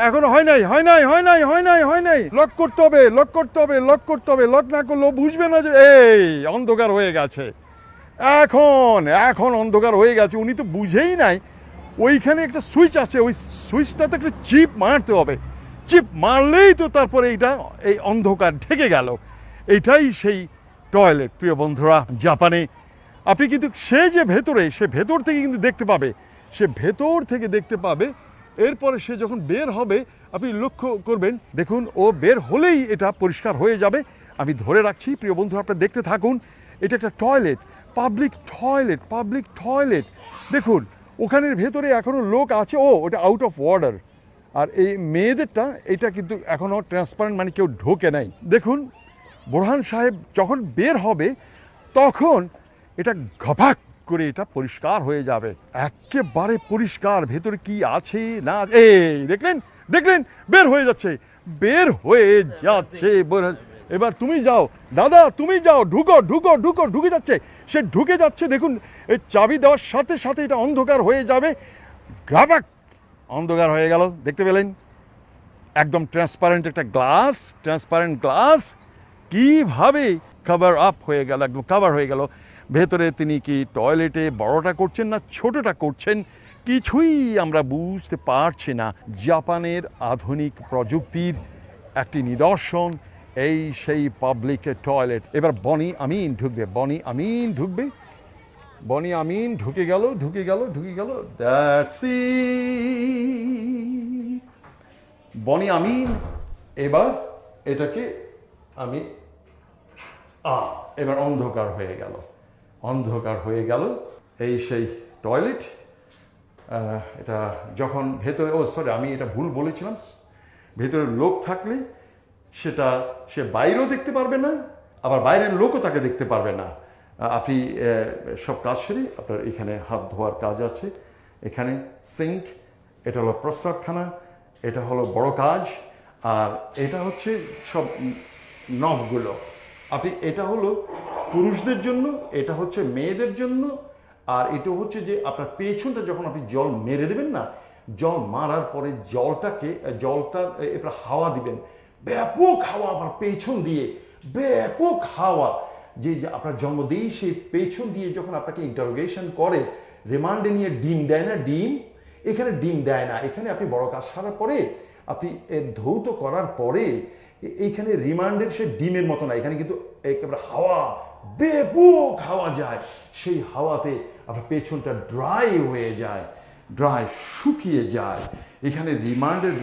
এখনো হয় নাই, হয় নাই, হয় নাই, হয় নাই, হয় নাই। লক করতে হবে, লক করতে হবে, লক করতে হবে। লক না করলেও বুঝবে না যে এই অন্ধকার হয়ে গেছে। এখন এখন অন্ধকার হয়ে গেছে, উনি তো বুঝেই নাই ওইখানে একটা সুইচ আছে, ওই সুইচটাতে একটা চিপ মারতে হবে। চিপ মারলেই তো তারপরে এই অন্ধকার ঢেকে গেল। এটাই সেই টয়লেট। প্রিয় বন্ধুরা, জাপানে আপনি কিন্তু সে যে ভেতরে, সে ভেতর থেকে কিন্তু দেখতে পাবে, সে ভেতর থেকে দেখতে পাবে। এরপরে সে যখন বের হবে আপনি লক্ষ্য করবেন, দেখুন ও বের হলেই এটা পরিষ্কার হয়ে যাবে। আমি ধরে রাখছি, প্রিয় বন্ধু আপনারা দেখতে থাকুন। এটা একটা toilet, public toilet, public toilet. দেখুন ওখানের ভেতরে এখনও লোক আছে। ওটা আউট অফ অর্ডার। আর এই মেয়েদেরটা, এটা কিন্তু এখনও ট্রান্সপারেন্ট, মানে কেউ ঢোকে নাই। দেখুন বোরহান সাহেব যখন বের হবে তখন এটা ঘপাক করে এটা পরিষ্কার হয়ে যাবে, একেবারে পরিষ্কার। ভেতরে কি আছে না, এই দেখলেন, দেখলেন বের হয়ে যাচ্ছে, বের হয়ে যাচ্ছে। এবার তুমি যাও দাদা, তুমি যাও, ঢুকো ঢুকো ঢুকো, ঢুকে যাচ্ছে, সে ঢুকে যাচ্ছে। দেখুন এই চাবি দেওয়ার সাথে সাথে এটা অন্ধকার হয়ে যাবে, ঘাপাক অন্ধকার হয়ে গেল। দেখতে পেলেন একদম ট্রান্সপারেন্ট একটা গ্লাস, ট্রান্সপারেন্ট গ্লাস কীভাবে কভার আপ হয়ে গেল, একদম কভার হয়ে গেল। ভেতরে তিনি কি টয়লেটে বড়টা করছেন না ছোটটা করছেন কিছুই আমরা বুঝতে পারছি না। জাপানের আধুনিক প্রযুক্তির একটি নিদর্শন এই সেই পাবলিক টয়লেট। এবার বনি আমিন ঢুকবে, বনি আমিন ঢুকবে, বনি আমিন ঢুকে গেল, ঢুকে গেল, ঢুকে গেল। That's it, Boni Amin. এবার এটাকে আমি এবার অন্ধকার হয়ে গেল, অন্ধকার হয়ে গেল। এই সেই টয়লেট। এটা যখন ভেতরে, সরি আমি এটা ভুল বলেছিলাম, ভেতরে লোক থাকলে সেটা সে বাইরেও দেখতে পারবে না, আবার বাইরের লোকও তাকে দেখতে পারবে না। আপনি সব কাজ সেরে আপনার এখানে হাত ধোয়ার কাজ আছে, এখানে সিঙ্ক, এটা হলো প্রস্রাবখানা, এটা হলো বড় কাজ। আর এটা হচ্ছে সব নবগুলো। আপনি এটা হলো পুরুষদের জন্য, এটা হচ্ছে মেয়েদের জন্য। আর এটা হচ্ছে যে আপনার পেছনটা যখন আপনি জল মেরে দেবেন না, জল মারার পরে জলটা এবার হাওয়া দিবেন, ব্যাপক হাওয়া, আমার পেছন দিয়ে ব্যাপক হাওয়া। যে আপনার জন্ম দিয়েই সেই পেছন দিয়ে যখন আপনাকে ইন্টারোগেশন করে, রিমান্ডে নিয়ে ডিম দেয় না, ডিম এখানে ডিম দেয় না। এখানে আপনি বড় কাজ সারার পরে, আপনি ধৌত করার পরে এইখানে রিমান্ডের সে ডিমের মতো না, এখানে কিন্তু একেবারে হাওয়া, ব্যাপক হাওয়া যায়। সেই হাওয়াতে আপনার পেছনটা ড্রাই হয়ে যায়, ড্রাই শুকিয়ে যায়। এখানে রিমান্ডের